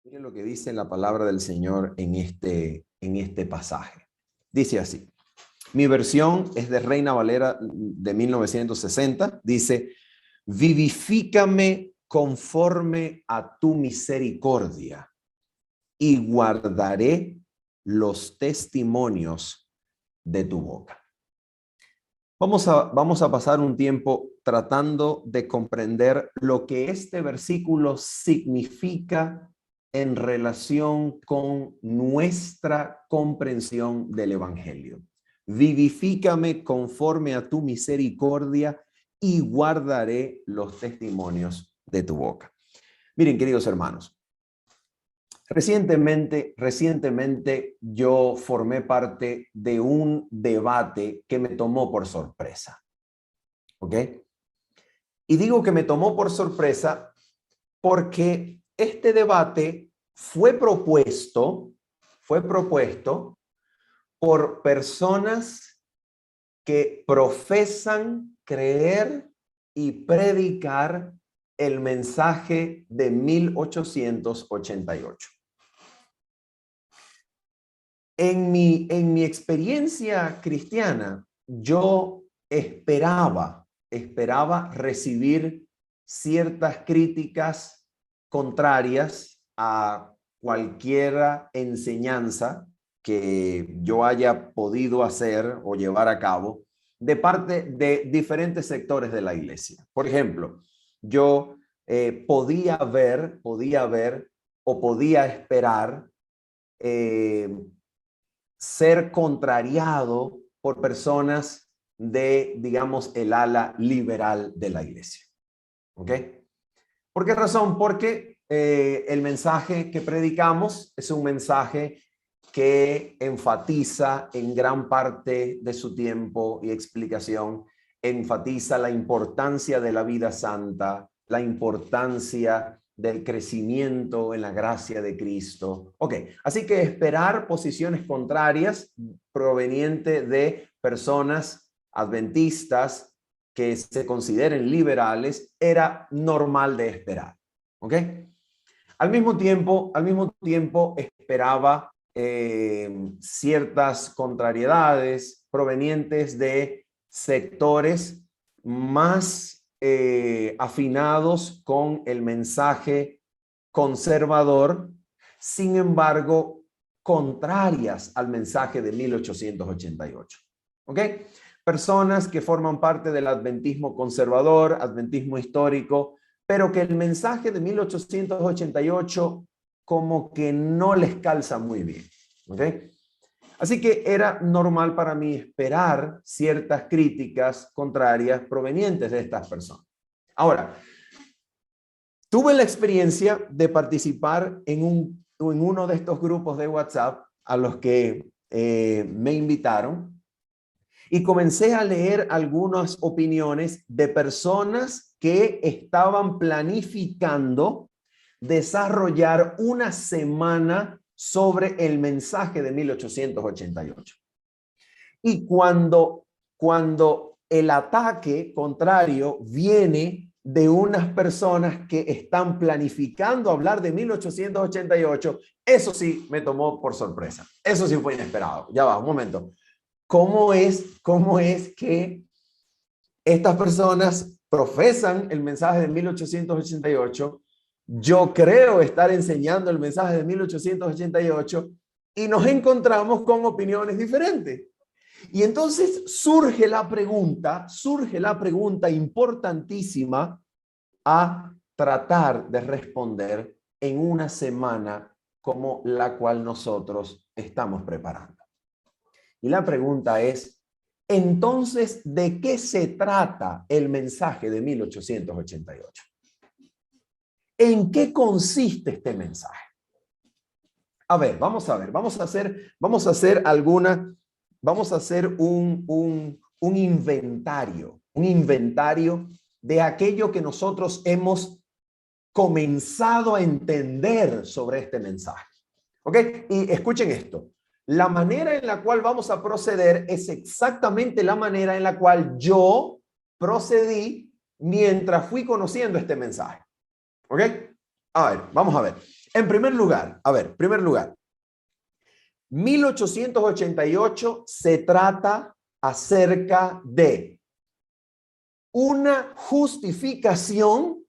Miren lo que dice la palabra del Señor en este pasaje. Dice así. Mi versión es de Reina Valera de 1960. Dice, vivifícame conforme a tu misericordia y guardaré los testimonios de tu boca. Vamos a pasar un tiempo tratando de comprender lo que este versículo significa en relación con nuestra comprensión del Evangelio. Vivifícame conforme a tu misericordia y guardaré los testimonios de tu boca. Miren, queridos hermanos, recientemente yo formé parte de un debate que me tomó por sorpresa. ¿Ok? Y digo que me tomó por sorpresa porque este debate fue propuesto por personas que profesan creer y predicar el mensaje de 1888. En mi experiencia cristiana, yo esperaba recibir ciertas críticas contrarias a cualquier enseñanza que yo haya podido hacer o llevar a cabo de parte de diferentes sectores de la iglesia. Por ejemplo, yo podía ver o podía esperar ser contrariado por personas de, digamos, el ala liberal de la iglesia. ¿Ok? ¿Por qué razón? Porque el mensaje que predicamos es un mensaje que enfatiza en gran parte de su tiempo y explicación, enfatiza la importancia de la vida santa, la importancia del crecimiento en la gracia de Cristo. Ok, así que esperar posiciones contrarias provenientes de personas adventistas que se consideren liberales era normal de esperar. ¿Ok? Al mismo tiempo esperaba ciertas contrariedades provenientes de sectores más afinados con el mensaje conservador, sin embargo, contrarias al mensaje de 1888. ¿Ok? Personas que forman parte del adventismo conservador, adventismo histórico, pero que el mensaje de 1888 como que no les calza muy bien. ¿Ok? Así que era normal para mí esperar ciertas críticas contrarias provenientes de estas personas. Ahora, tuve la experiencia de participar en uno de estos grupos de WhatsApp a los que me invitaron y comencé a leer algunas opiniones de personas que estaban planificando desarrollar una semana sobre el mensaje de 1888. Y cuando el ataque contrario viene de unas personas que están planificando hablar de 1888, eso sí me tomó por sorpresa. Eso sí fue inesperado. Ya va, un momento. ¿Cómo es que estas personas profesan el mensaje de 1888? Yo creo estar enseñando el mensaje de 1888 y nos encontramos con opiniones diferentes. Y entonces surge la pregunta importantísima a tratar de responder en una semana como la cual nosotros estamos preparando. Y la pregunta es, entonces, ¿de qué se trata el mensaje de 1888? ¿En qué consiste este mensaje? A ver, vamos a hacer un inventario de aquello que nosotros hemos comenzado a entender sobre este mensaje. ¿Ok? Y escuchen esto. La manera en la cual vamos a proceder es exactamente la manera en la cual yo procedí mientras fui conociendo este mensaje. ¿Ok? A ver, vamos a ver. En primer lugar, a ver, primer lugar, 1888 se trata acerca de una justificación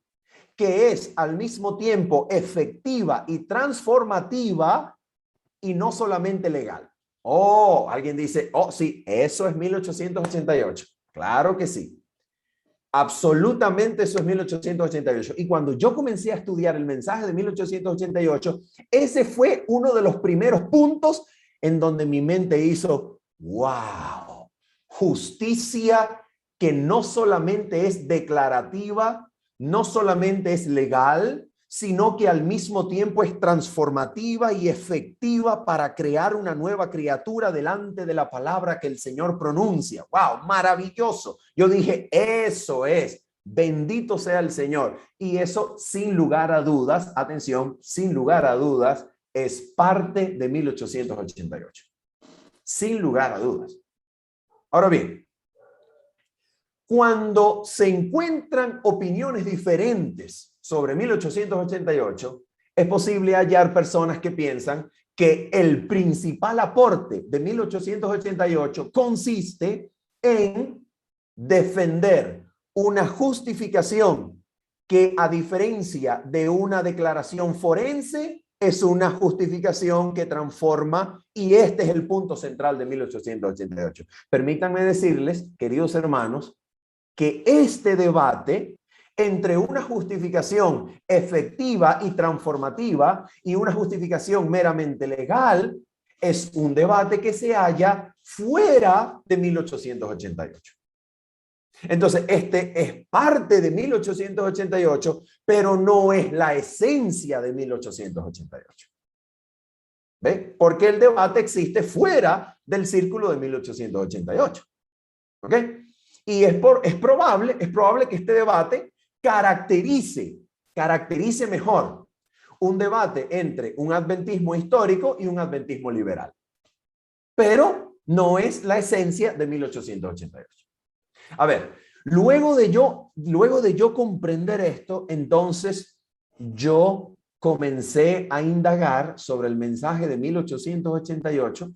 que es al mismo tiempo efectiva y transformativa y no solamente legal. Oh, alguien dice, oh, sí, eso es 1888. Claro que sí. Absolutamente eso es 1888. Y cuando yo comencé a estudiar el mensaje de 1888, ese fue uno de los primeros puntos en donde mi mente hizo, wow, justicia que no solamente es declarativa, no solamente es legal, sino que al mismo tiempo es transformativa y efectiva para crear una nueva criatura delante de la palabra que el Señor pronuncia. ¡Wow! Maravilloso. Yo dije, eso es. Bendito sea el Señor. Y eso, sin lugar a dudas, atención, sin lugar a dudas, es parte de 1888. Sin lugar a dudas. Ahora bien, cuando se encuentran opiniones diferentes sobre 1888, es posible hallar personas que piensan que el principal aporte de 1888 consiste en defender una justificación que, a diferencia de una declaración forense, es una justificación que transforma, y este es el punto central de 1888. Permítanme decirles, queridos hermanos, que este debate entre una justificación efectiva y transformativa y una justificación meramente legal es un debate que se halla fuera de 1888. Entonces, este es parte de 1888, pero no es la esencia de 1888. ¿Ve? Porque el debate existe fuera del círculo de 1888. ¿Ok? Y es probable que este debate caracterice mejor un debate entre un adventismo histórico y un adventismo liberal. Pero no es la esencia de 1888. A ver, luego de yo comprender esto, entonces yo comencé a indagar sobre el mensaje de 1888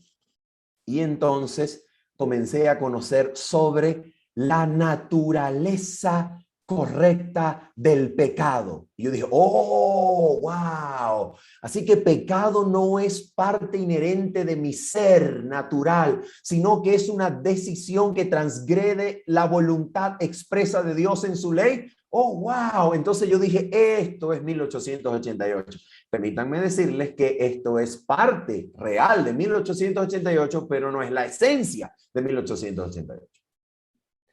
y entonces comencé a conocer sobre la naturaleza correcta del pecado. Y yo dije, oh, wow. Así que pecado no es parte inherente de mi ser natural, sino que es una decisión que transgrede la voluntad expresa de Dios en su ley. Oh, wow. Entonces yo dije, esto es 1888. Permítanme decirles que esto es parte real de 1888, pero no es la esencia de 1888.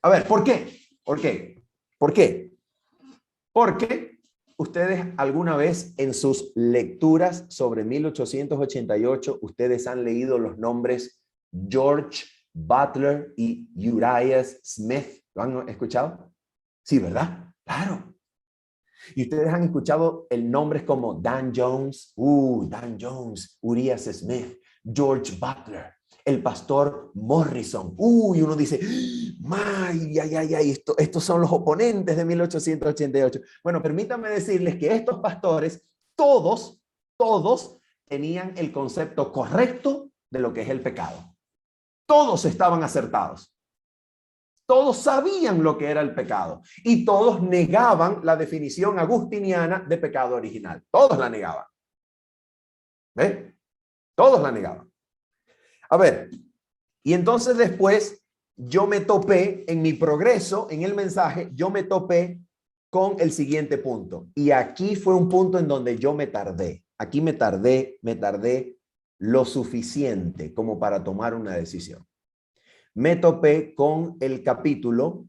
A ver, ¿por qué? ¿Por qué? ¿Por qué? Porque ustedes alguna vez en sus lecturas sobre 1888, ustedes han leído los nombres George Butler y Uriah Smith. ¿Lo han escuchado? Sí, ¿verdad? Claro. Y ustedes han escuchado el nombres como Dan Jones, Uriah Smith, George Butler, el pastor Morrison. Y uno dice, estos son los oponentes de 1888. Bueno, permítanme decirles que estos pastores, todos tenían el concepto correcto de lo que es el pecado. Todos estaban acertados. Todos sabían lo que era el pecado y todos negaban la definición agustiniana de pecado original. Todos la negaban. ¿Ve? Todos la negaban. A ver, y entonces después yo me topé en mi progreso, en el mensaje, yo me topé con el siguiente punto. Y aquí fue un punto en donde yo me tardé. Aquí me tardé lo suficiente como para tomar una decisión. Me topé con el capítulo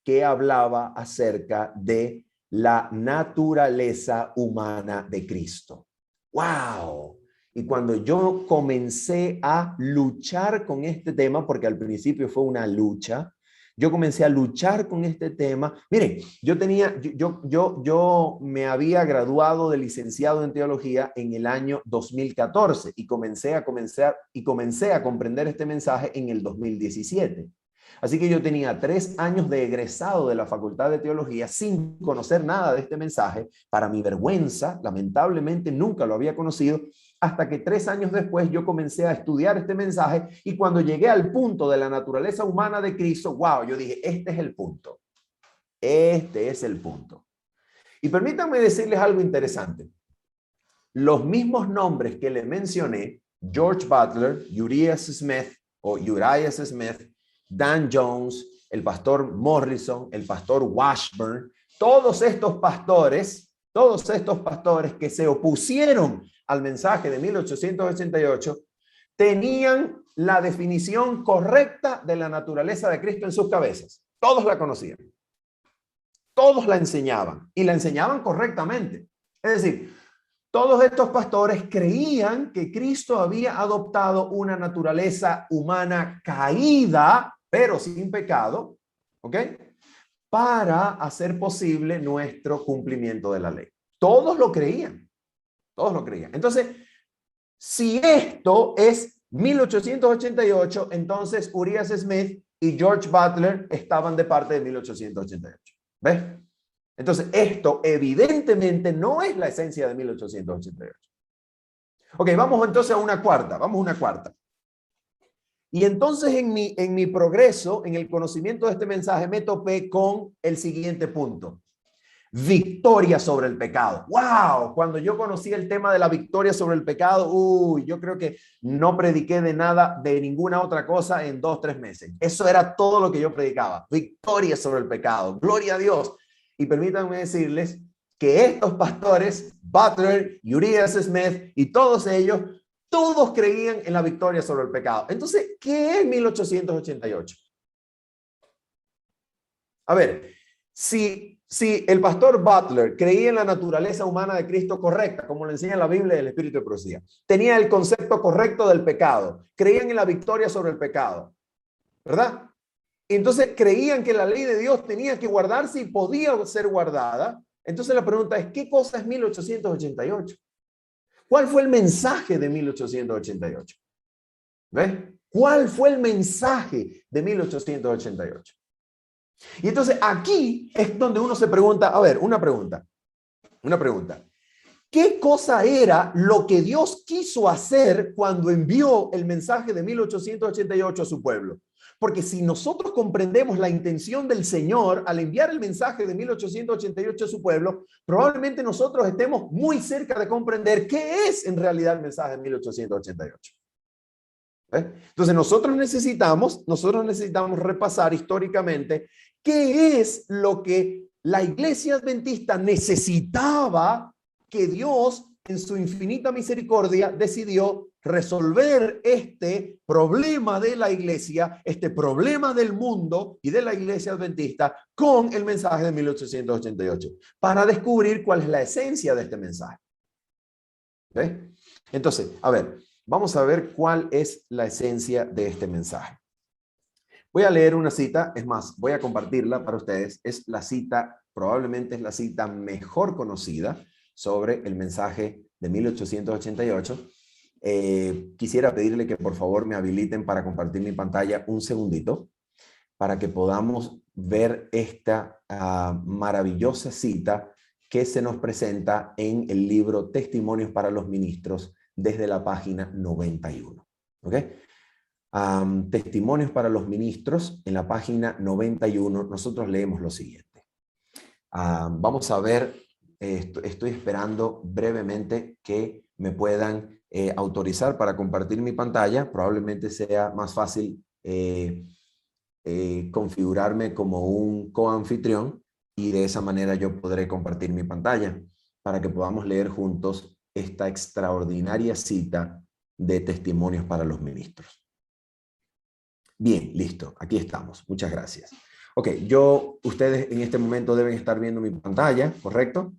que hablaba acerca de la naturaleza humana de Cristo. ¡Wow! Y cuando yo comencé a luchar con este tema, porque al principio fue una lucha, yo comencé a luchar con este tema. Miren, yo me había graduado de licenciado en teología en el año 2014 y comencé a comprender este mensaje en el 2017. Así que yo tenía 3 años de egresado de la Facultad de Teología sin conocer nada de este mensaje. Para mi vergüenza, lamentablemente nunca lo había conocido, hasta que 3 años después yo comencé a estudiar este mensaje, y cuando llegué al punto de la naturaleza humana de Cristo, wow, yo dije, este es el punto. Este es el punto. Y permítanme decirles algo interesante. Los mismos nombres que le mencioné, George Butler, Urias Smith, Dan Jones, el pastor Morrison, el pastor Washburn, todos estos pastores que se opusieron al mensaje de 1888, tenían la definición correcta de la naturaleza de Cristo en sus cabezas. Todos la conocían. Todos la enseñaban, y la enseñaban correctamente. Es decir, todos estos pastores creían que Cristo había adoptado una naturaleza humana caída, pero sin pecado, ¿ok? Para hacer posible nuestro cumplimiento de la ley. Todos lo creían. Todos lo creían. Entonces, si esto es 1888, entonces Urias Smith y George Butler estaban de parte de 1888. ¿Ves? Entonces, esto evidentemente no es la esencia de 1888. Ok, vamos entonces a una cuarta. Vamos a una cuarta. Y entonces en mi progreso, en el conocimiento de este mensaje, me topé con el siguiente punto. Victoria sobre el pecado. ¡Wow! Cuando yo conocí el tema de la victoria sobre el pecado, yo creo que no prediqué de nada, de ninguna otra cosa en 2-3 meses. Eso era todo lo que yo predicaba. Victoria sobre el pecado. Gloria a Dios. Y permítanme decirles que estos pastores, Butler, Urias Smith y todos ellos, todos creían en la victoria sobre el pecado. Entonces, ¿qué es 1888? A ver, si el pastor Butler creía en la naturaleza humana de Cristo correcta, como lo enseña la Biblia y el Espíritu de Profecía, tenía el concepto correcto del pecado, creían en la victoria sobre el pecado, ¿verdad? Entonces creían que la ley de Dios tenía que guardarse y podía ser guardada. Entonces la pregunta es, ¿qué cosa es 1888? ¿Cuál fue el mensaje de 1888? ¿Ves? ¿Cuál fue el mensaje de 1888? Y entonces aquí es donde uno se pregunta, a ver, una pregunta. ¿Qué cosa era lo que Dios quiso hacer cuando envió el mensaje de 1888 a su pueblo? Porque si nosotros comprendemos la intención del Señor al enviar el mensaje de 1888 a su pueblo, probablemente nosotros estemos muy cerca de comprender qué es en realidad el mensaje de 1888. Entonces nosotros necesitamos repasar históricamente qué es lo que la iglesia adventista necesitaba, que Dios en su infinita misericordia decidió resolver este problema de la iglesia, este problema del mundo y de la iglesia adventista con el mensaje de 1888, para descubrir cuál es la esencia de este mensaje. ¿Ves? Entonces, a ver, vamos a ver cuál es la esencia de este mensaje. Voy a leer una cita, es más, voy a compartirla para ustedes. Es la cita, probablemente es la cita mejor conocida sobre el mensaje de 1888. Quisiera pedirle que por favor me habiliten para compartir mi pantalla un segundito, para que podamos ver esta maravillosa cita que se nos presenta en el libro Testimonios para los Ministros, desde la página 91. ¿Ok? Testimonios para los Ministros, en la página 91, nosotros leemos lo siguiente. Vamos a ver, estoy esperando brevemente que me puedan autorizar para compartir mi pantalla. Probablemente sea más fácil configurarme como un coanfitrión, y de esa manera yo podré compartir mi pantalla para que podamos leer juntos esta extraordinaria cita de Testimonios para los Ministros. Bien, listo, aquí estamos. Muchas gracias. Ok, ustedes en este momento deben estar viendo mi pantalla, ¿correcto?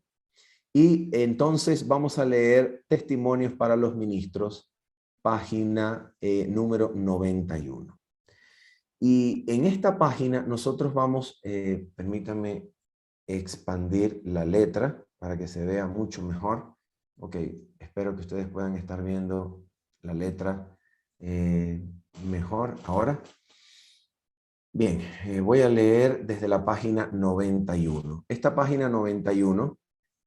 Y entonces vamos a leer Testimonios para los Ministros, página número 91. Y en esta página nosotros vamos, permítanme expandir la letra para que se vea mucho mejor. Ok, espero que ustedes puedan estar viendo la letra mejor ahora. Bien, voy a leer desde la página 91. Esta página 91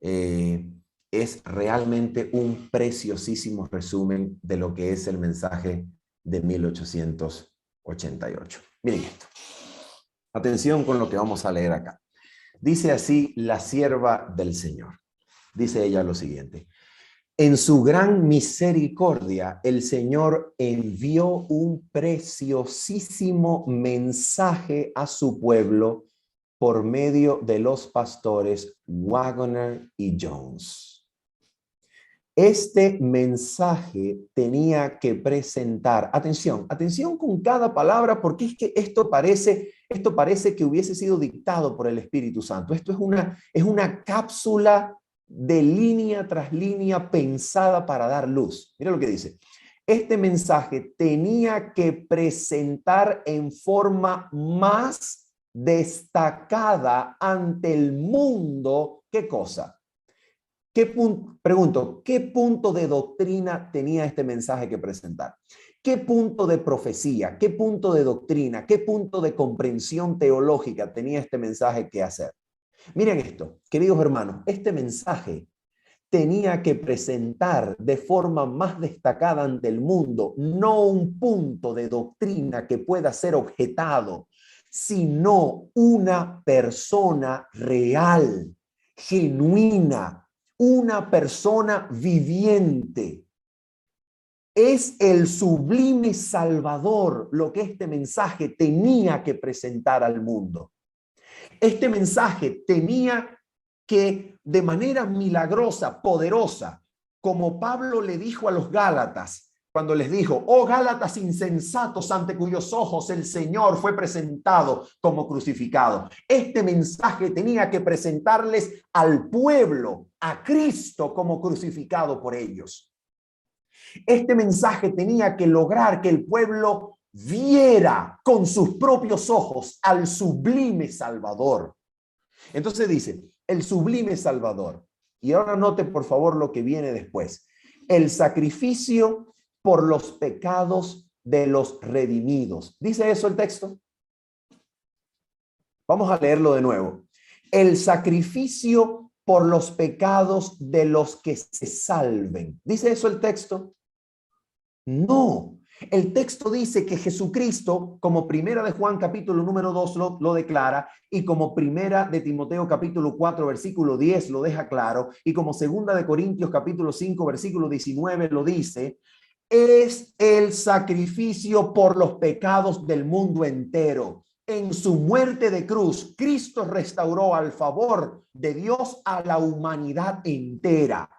es realmente un preciosísimo resumen de lo que es el mensaje de 1888. Miren esto. Atención con lo que vamos a leer acá. Dice así la sierva del Señor. Dice ella lo siguiente. En su gran misericordia, el Señor envió un preciosísimo mensaje a su pueblo por medio de los pastores Waggoner y Jones. Este mensaje tenía que presentar, atención con cada palabra, porque es que esto parece que hubiese sido dictado por el Espíritu Santo. Esto es una cápsula de línea tras línea pensada para dar luz. Mira lo que dice. Este mensaje tenía que presentar en forma más destacada ante el mundo, ¿qué cosa? Pregunto, ¿qué punto de doctrina tenía este mensaje que presentar? ¿Qué punto de profecía, qué punto de doctrina, qué punto de comprensión teológica tenía este mensaje que hacer? Miren esto, queridos hermanos, este mensaje tenía que presentar de forma más destacada ante el mundo, no un punto de doctrina que pueda ser objetado, sino una persona real, genuina, una persona viviente. Es el sublime Salvador lo que este mensaje tenía que presentar al mundo. Este mensaje tenía que, de manera milagrosa, poderosa, como Pablo le dijo a los Gálatas, cuando les dijo, oh Gálatas insensatos ante cuyos ojos el Señor fue presentado como crucificado. Este mensaje tenía que presentarles al pueblo, a Cristo como crucificado por ellos. Este mensaje tenía que lograr que el pueblo viera con sus propios ojos al sublime Salvador. Entonces dice, el sublime Salvador. Y ahora note por favor lo que viene después. El sacrificio por los pecados de los redimidos. ¿Dice eso el texto? Vamos a leerlo de nuevo. El sacrificio por los pecados de los que se salven. ¿Dice eso el texto? No. El texto dice que Jesucristo, como primera de Juan capítulo número 2 lo declara, y como primera de Timoteo capítulo 4 versículo 10 lo deja claro, y como segunda de Corintios capítulo 5 versículo 19 lo dice, es el sacrificio por los pecados del mundo entero. En su muerte de cruz, Cristo restauró al favor de Dios a la humanidad entera.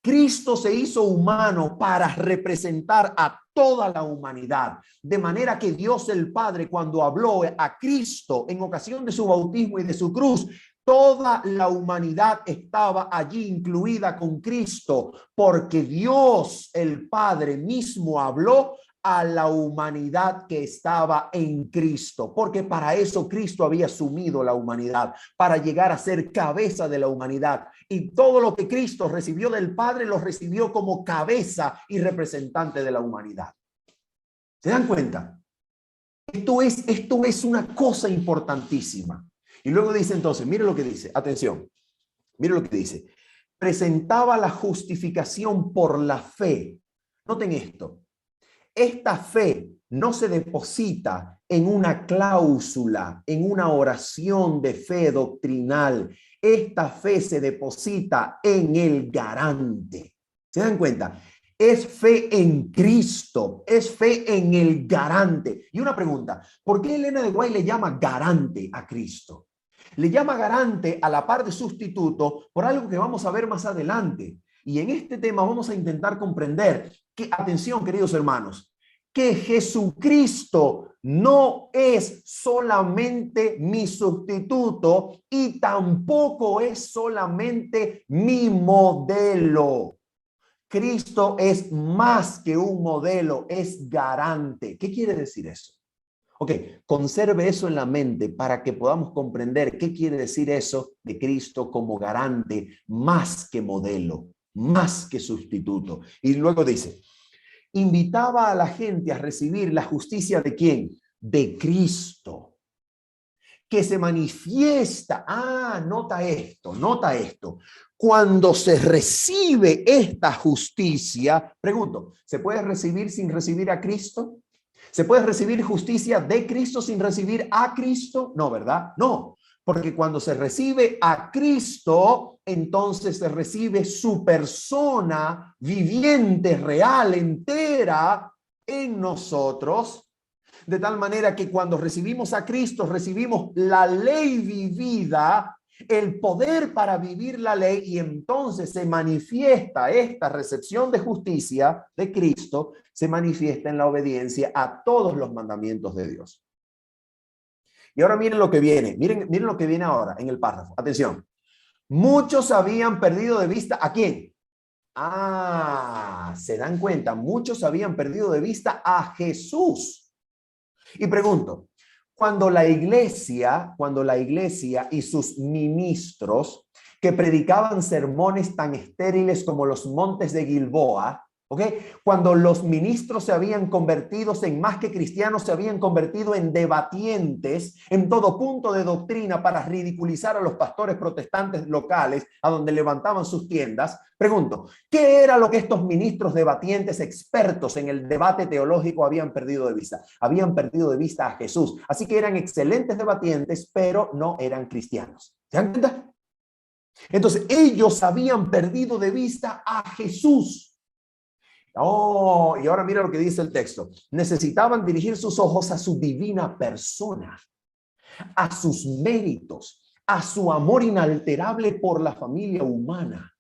Cristo se hizo humano para representar a toda la humanidad, de manera que Dios el Padre, cuando habló a Cristo en ocasión de su bautismo y de su cruz, toda la humanidad estaba allí incluida con Cristo, porque Dios el Padre mismo habló a la humanidad que estaba en Cristo, porque para eso Cristo había asumido la humanidad, para llegar a ser cabeza de la humanidad. Y todo lo que Cristo recibió del Padre lo recibió como cabeza y representante de la humanidad. ¿Se dan cuenta? Esto es una cosa importantísima. Y luego dice entonces, mire lo que dice, atención, mire lo que dice. Presentaba la justificación por la fe. Noten esto. Esta fe no se deposita en una cláusula, en una oración de fe doctrinal. Esta fe se deposita en el garante. ¿Se dan cuenta? Es fe en Cristo, es fe en el garante. Y una pregunta, ¿por qué Elena de White le llama garante a Cristo? Le llama garante a la par de sustituto por algo que vamos a ver más adelante. Y en este tema vamos a intentar comprender que, atención queridos hermanos, que Jesucristo no es solamente mi sustituto y tampoco es solamente mi modelo. Cristo es más que un modelo, es garante. ¿Qué quiere decir eso? Ok, conserve eso en la mente para que podamos comprender qué quiere decir eso de Cristo como garante, más que modelo, más que sustituto. Y luego dice, invitaba a la gente a recibir la justicia ¿de quién? De Cristo. que se manifiesta. Nota esto, nota esto. Cuando se recibe esta justicia, pregunto, ¿se puede recibir sin recibir a Cristo? ¿Se puede recibir justicia de Cristo sin recibir a Cristo? No, ¿verdad? No, porque cuando se recibe a Cristo, entonces se recibe su persona viviente, real, entera en nosotros. De tal manera que cuando recibimos a Cristo, recibimos la ley vivida, el poder para vivir la ley, y entonces se manifiesta esta recepción de justicia de Cristo, se manifiesta en la obediencia a todos los mandamientos de Dios. Y ahora miren lo que viene, miren lo que viene ahora en el párrafo. Atención. Muchos habían perdido de vista ¿a quién? Se dan cuenta, muchos habían perdido de vista a Jesús. Y pregunto, cuando la iglesia y sus ministros que predicaban sermones tan estériles como los montes de Gilboa, cuando los ministros se habían convertido en más que cristianos, se habían convertido en debatientes en todo punto de doctrina para ridiculizar a los pastores protestantes locales a donde levantaban sus tiendas. Pregunto, ¿qué era lo que estos ministros debatientes expertos en el debate teológico habían perdido de vista? Habían perdido de vista a Jesús. Así que eran excelentes debatientes, pero no eran cristianos. ¿Se dan cuenta? Entonces, ellos habían perdido de vista a Jesús. Y ahora mira lo que dice el texto. Necesitaban dirigir sus ojos a su divina persona, a sus méritos, a su amor inalterable por la familia humana.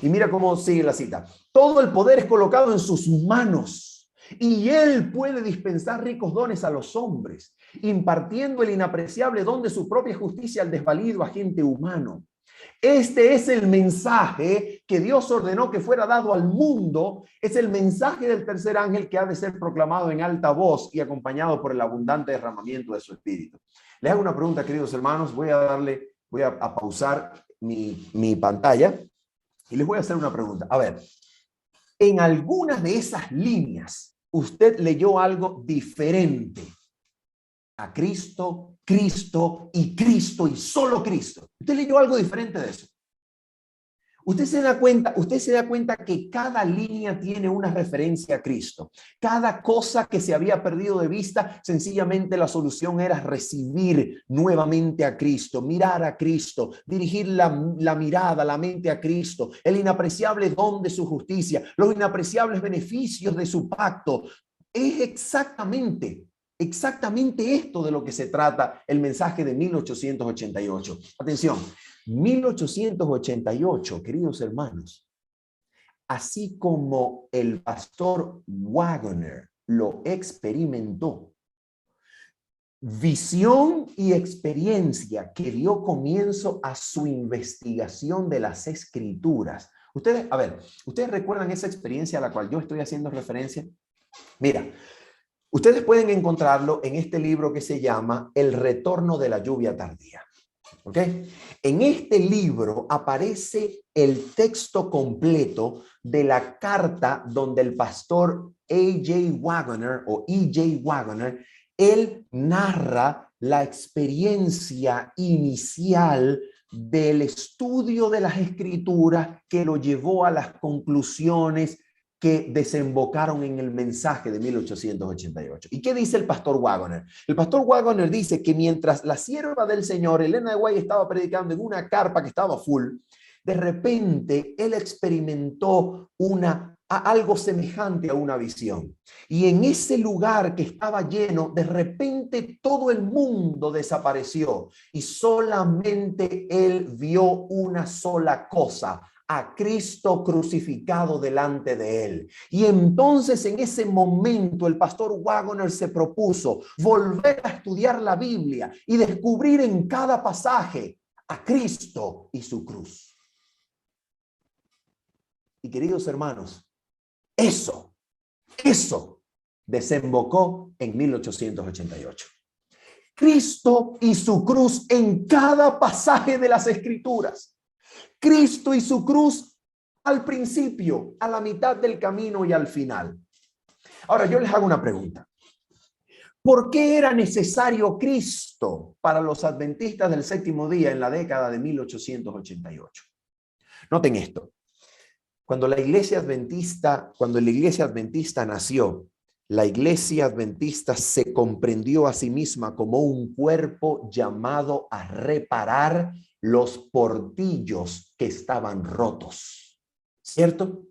Y mira cómo sigue la cita. Todo el poder es colocado en sus manos y él puede dispensar ricos dones a los hombres, impartiendo el inapreciable don de su propia justicia al desvalido agente humano. Este es el mensaje que Dios ordenó que fuera dado al mundo. Es el mensaje del tercer ángel que ha de ser proclamado en alta voz y acompañado por el abundante derramamiento de su espíritu. Les hago una pregunta, queridos hermanos. Voy a pausar mi pantalla y les voy a hacer una pregunta. A ver, en algunas de esas líneas, usted leyó algo diferente a Cristo, Cristo y Cristo y solo Cristo. Usted leyó algo diferente de eso. Usted se da cuenta que cada línea tiene una referencia a Cristo. Cada cosa que se había perdido de vista, sencillamente la solución era recibir nuevamente a Cristo, mirar a Cristo, dirigir la mirada, la mente a Cristo, el inapreciable don de su justicia, los inapreciables beneficios de su pacto. Es exactamente esto de lo que se trata el mensaje de 1888. Atención, 1888, queridos hermanos, así como el pastor Waggoner lo experimentó, visión y experiencia que dio comienzo a su investigación de las Escrituras. Ustedes recuerdan esa experiencia a la cual yo estoy haciendo referencia. Mira, ustedes pueden encontrarlo en este libro que se llama El retorno de la lluvia tardía. En este libro aparece el texto completo de la carta donde el pastor E.J. Waggoner, él narra la experiencia inicial del estudio de las Escrituras que lo llevó a las conclusiones que desembocaron en el mensaje de 1888. ¿Y qué dice el pastor Waggoner? El pastor Waggoner dice que mientras la sierva del Señor, Elena de White, estaba predicando en una carpa que estaba full, de repente él experimentó algo semejante a una visión. Y en ese lugar que estaba lleno, de repente todo el mundo desapareció y solamente él vio una sola cosa: a Cristo crucificado delante de él. Y entonces en ese momento el pastor Waggoner se propuso volver a estudiar la Biblia y descubrir en cada pasaje a Cristo y su cruz. Y queridos hermanos, eso desembocó en 1888. Cristo y su cruz en cada pasaje de las Escrituras. Cristo y su cruz al principio, a la mitad del camino y al final. Ahora yo les hago una pregunta. ¿Por qué era necesario Cristo para los adventistas del séptimo día en la década de 1888? Noten esto. Cuando la iglesia adventista nació, la iglesia adventista se comprendió a sí misma como un cuerpo llamado a reparar los portillos que estaban rotos. ¿Cierto?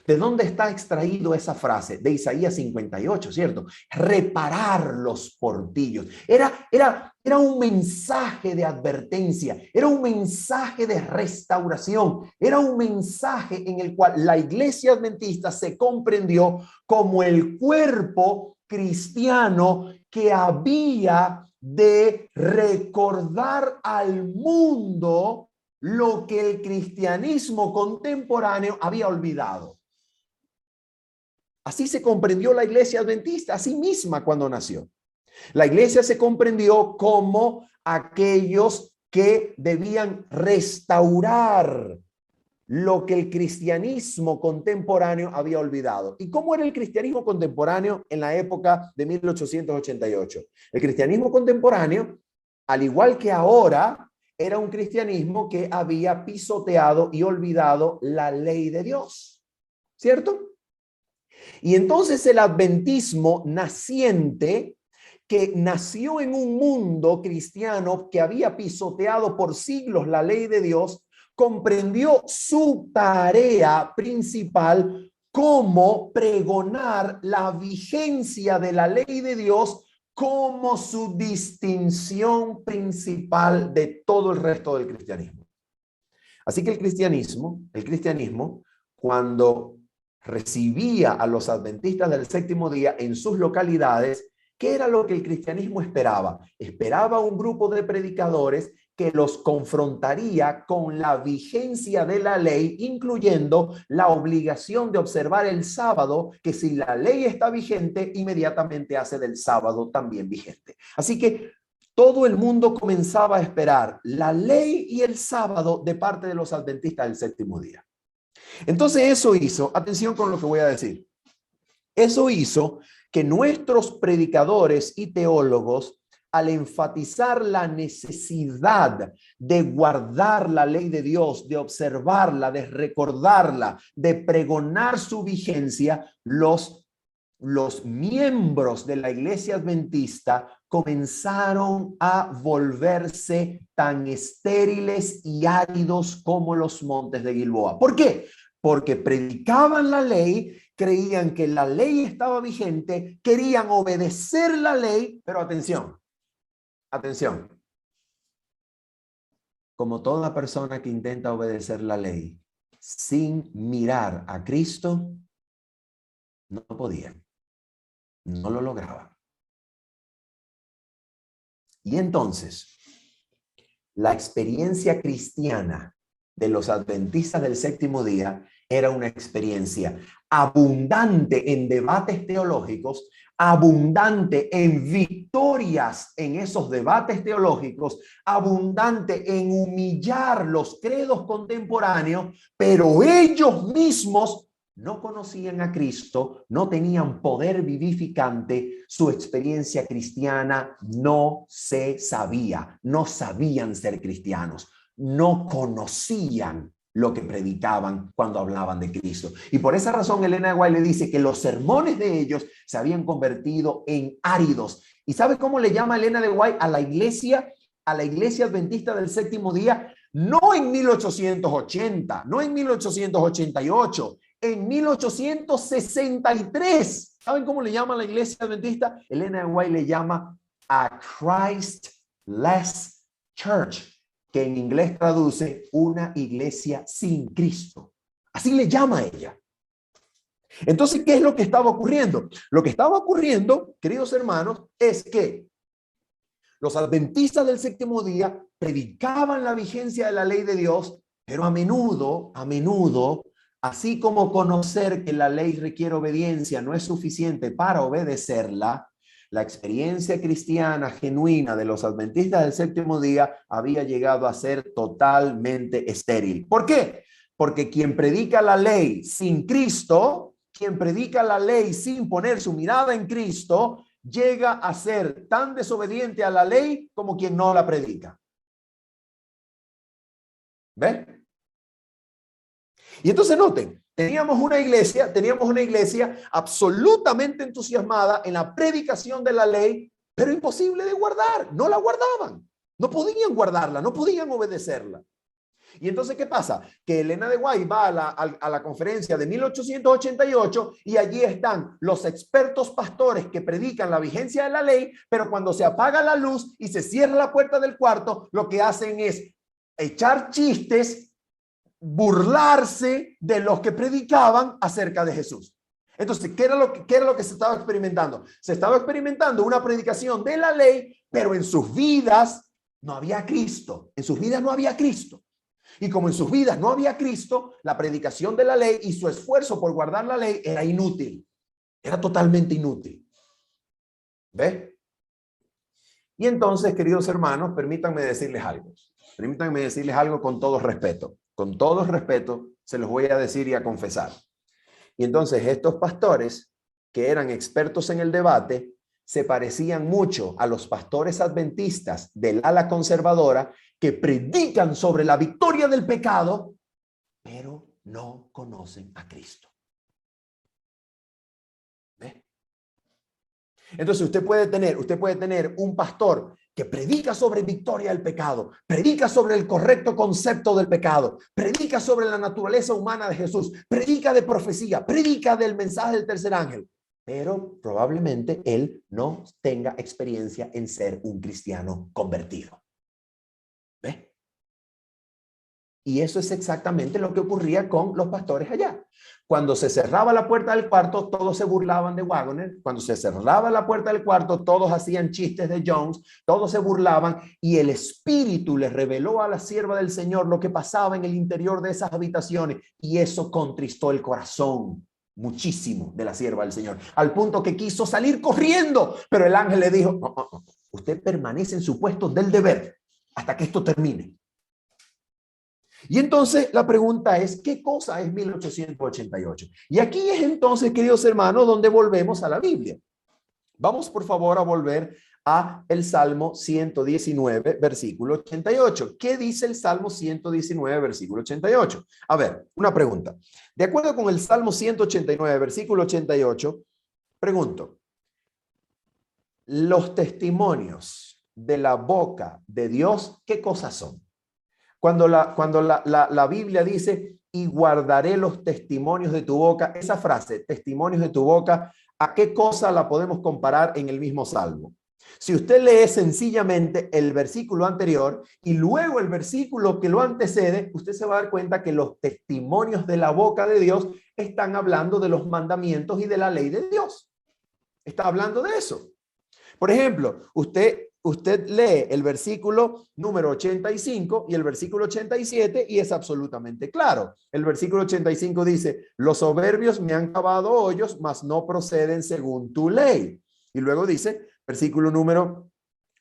¿De dónde está extraído esa frase? De Isaías 58, ¿cierto? Reparar los portillos. Era un mensaje de advertencia, era un mensaje de restauración, era un mensaje en el cual la iglesia adventista se comprendió como el cuerpo cristiano que había de recordar al mundo lo que el cristianismo contemporáneo había olvidado. Así se comprendió la iglesia adventista a sí misma cuando nació. La iglesia se comprendió como aquellos que debían restaurar lo que el cristianismo contemporáneo había olvidado. ¿Y cómo era el cristianismo contemporáneo en la época de 1888? El cristianismo contemporáneo, al igual que ahora, era un cristianismo que había pisoteado y olvidado la ley de Dios, ¿cierto? Y entonces el adventismo naciente, que nació en un mundo cristiano que había pisoteado por siglos la ley de Dios, comprendió su tarea principal como pregonar la vigencia de la ley de Dios como su distinción principal de todo el resto del cristianismo. Así que el cristianismo, cuando recibía a los adventistas del séptimo día en sus localidades, ¿qué era lo que el cristianismo esperaba? Esperaba un grupo de predicadores que los confrontaría con la vigencia de la ley, incluyendo la obligación de observar el sábado, que si la ley está vigente, inmediatamente hace del sábado también vigente. Así que todo el mundo comenzaba a esperar la ley y el sábado de parte de los adventistas del séptimo día. Entonces eso hizo, atención con lo que voy a decir, eso hizo que nuestros predicadores y teólogos, al enfatizar la necesidad de guardar la ley de Dios, de observarla, de recordarla, de pregonar su vigencia, los miembros de la iglesia adventista comenzaron a volverse tan estériles y áridos como los montes de Gilboa. ¿Por qué? Porque predicaban la ley, creían que la ley estaba vigente, querían obedecer la ley, pero atención, como toda persona que intenta obedecer la ley sin mirar a Cristo, no podía, no lo lograba. Y entonces, la experiencia cristiana de los adventistas del séptimo día era una experiencia abundante en debates teológicos, abundante en victorias en esos debates teológicos, abundante en humillar los credos contemporáneos, pero ellos mismos no conocían a Cristo, no tenían poder vivificante, su experiencia cristiana no se sabía, no sabían ser cristianos, no conocían lo que predicaban cuando hablaban de Cristo. Y por esa razón Elena de White le dice que los sermones de ellos se habían convertido en áridos. ¿Y sabe cómo le llama Elena de White a la iglesia adventista del séptimo día? No en 1880, no en 1888, en 1863. ¿Saben cómo le llama a la iglesia adventista? Elena de White le llama a Christless Church, que en inglés traduce una iglesia sin Cristo. Así le llama a ella. Entonces, ¿qué es lo que estaba ocurriendo? Lo que estaba ocurriendo, queridos hermanos, es que los adventistas del séptimo día predicaban la vigencia de la ley de Dios, pero a menudo, así como conocer que la ley requiere obediencia no es suficiente para obedecerla, la experiencia cristiana genuina de los adventistas del séptimo día había llegado a ser totalmente estéril. ¿Por qué? Porque quien predica la ley sin Cristo, quien predica la ley sin poner su mirada en Cristo, llega a ser tan desobediente a la ley como quien no la predica. ¿Ves? Y entonces noten, teníamos una iglesia absolutamente entusiasmada en la predicación de la ley, pero imposible de guardar. No la guardaban, no podían guardarla, no podían obedecerla. Y entonces, ¿qué pasa? Que Elena de White va a la conferencia de 1888 y allí están los expertos pastores que predican la vigencia de la ley, pero cuando se apaga la luz y se cierra la puerta del cuarto, lo que hacen es echar chistes, burlarse de los que predicaban acerca de Jesús. Entonces, ¿qué era lo que se estaba experimentando? Se estaba experimentando una predicación de la ley, pero en sus vidas no había Cristo. En sus vidas no había Cristo. Y como en sus vidas no había Cristo, la predicación de la ley y su esfuerzo por guardar la ley era inútil. Era totalmente inútil. ¿Ves? Y entonces, queridos hermanos, permítanme decirles algo. Permítanme decirles algo con todo respeto. Con todo respeto se los voy a decir y a confesar. Y entonces estos pastores que eran expertos en el debate se parecían mucho a los pastores adventistas del ala conservadora que predican sobre la victoria del pecado, pero no conocen a Cristo. ¿Ve? Entonces usted puede tener un pastor que predica sobre victoria del pecado, predica sobre el correcto concepto del pecado, predica sobre la naturaleza humana de Jesús, predica de profecía, predica del mensaje del tercer ángel, pero probablemente él no tenga experiencia en ser un cristiano convertido. ¿Ve? Y eso es exactamente lo que ocurría con los pastores allá. Cuando se cerraba la puerta del cuarto, todos se burlaban de Waggoner. Cuando se cerraba la puerta del cuarto, todos hacían chistes de Jones, todos se burlaban y el Espíritu les reveló a la sierva del Señor lo que pasaba en el interior de esas habitaciones y eso contristó el corazón muchísimo de la sierva del Señor, al punto que quiso salir corriendo, pero el ángel le dijo, no, usted permanece en su puesto del deber hasta que esto termine. Y entonces la pregunta es, ¿qué cosa es 1888? Y aquí es entonces, queridos hermanos, donde volvemos a la Biblia. Vamos por favor a volver a el Salmo 119, versículo 88. ¿Qué dice el Salmo 119, versículo 88? A ver, una pregunta. De acuerdo con el Salmo 189, versículo 88, pregunto, los testimonios de la boca de Dios, ¿qué cosas son? Cuando la Biblia dice, y guardaré los testimonios de tu boca, esa frase, testimonios de tu boca, ¿a qué cosa la podemos comparar en el mismo salmo? Si usted lee sencillamente el versículo anterior y luego el versículo que lo antecede, usted se va a dar cuenta que los testimonios de la boca de Dios están hablando de los mandamientos y de la ley de Dios. Está hablando de eso. Por ejemplo, usted lee el versículo número 85 y el versículo 87 y es absolutamente claro. El versículo 85 dice, los soberbios me han cavado hoyos, mas no proceden según tu ley. Y luego dice, versículo número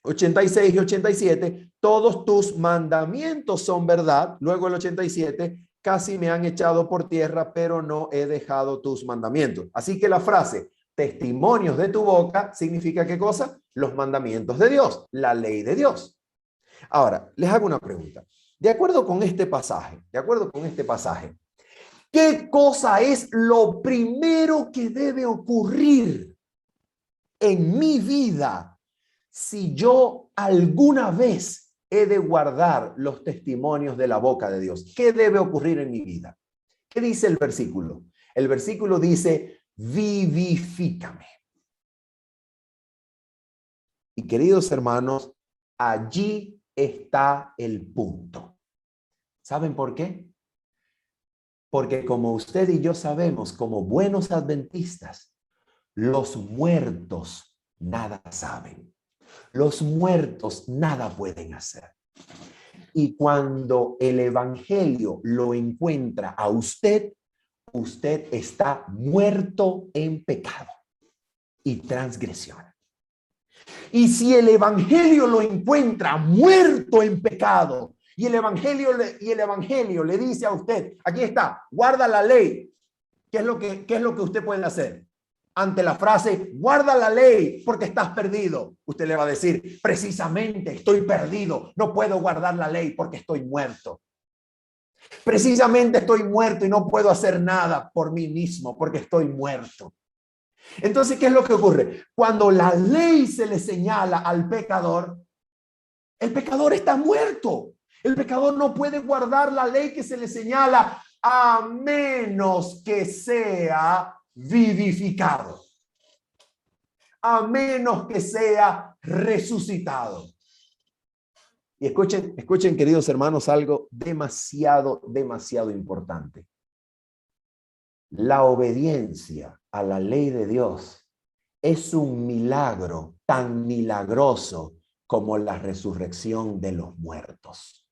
86 y 87, todos tus mandamientos son verdad. Luego el 87, casi me han echado por tierra, pero no he dejado tus mandamientos. Así que la frase, testimonios de tu boca, ¿significa qué cosa? Los mandamientos de Dios, la ley de Dios. Ahora, les hago una pregunta. De acuerdo con este pasaje, ¿qué cosa es lo primero que debe ocurrir en mi vida si yo alguna vez he de guardar los testimonios de la boca de Dios? ¿Qué debe ocurrir en mi vida? ¿Qué dice el versículo? El versículo dice, vivifícame. Y queridos hermanos, allí está el punto. ¿Saben por qué? Porque como usted y yo sabemos, como buenos adventistas, los muertos nada saben. Los muertos nada pueden hacer. Y cuando el evangelio lo encuentra a usted, usted está muerto en pecado y transgresión. Y si el evangelio lo encuentra muerto en pecado y el evangelio le dice a usted, aquí está, guarda la ley, ¿qué es lo que usted puede hacer? ante la frase, guarda la ley porque estás perdido, usted le va a decir, precisamente estoy perdido, no puedo guardar la ley porque estoy muerto. Precisamente estoy muerto y no puedo hacer nada por mí mismo porque estoy muerto. Entonces, ¿qué es lo que ocurre? Cuando la ley se le señala al pecador, el pecador está muerto. El pecador no puede guardar la ley que se le señala a menos que sea vivificado. A menos que sea resucitado. Y escuchen, queridos hermanos, algo demasiado importante. La obediencia a la ley de Dios es un milagro tan milagroso como la resurrección de los muertos.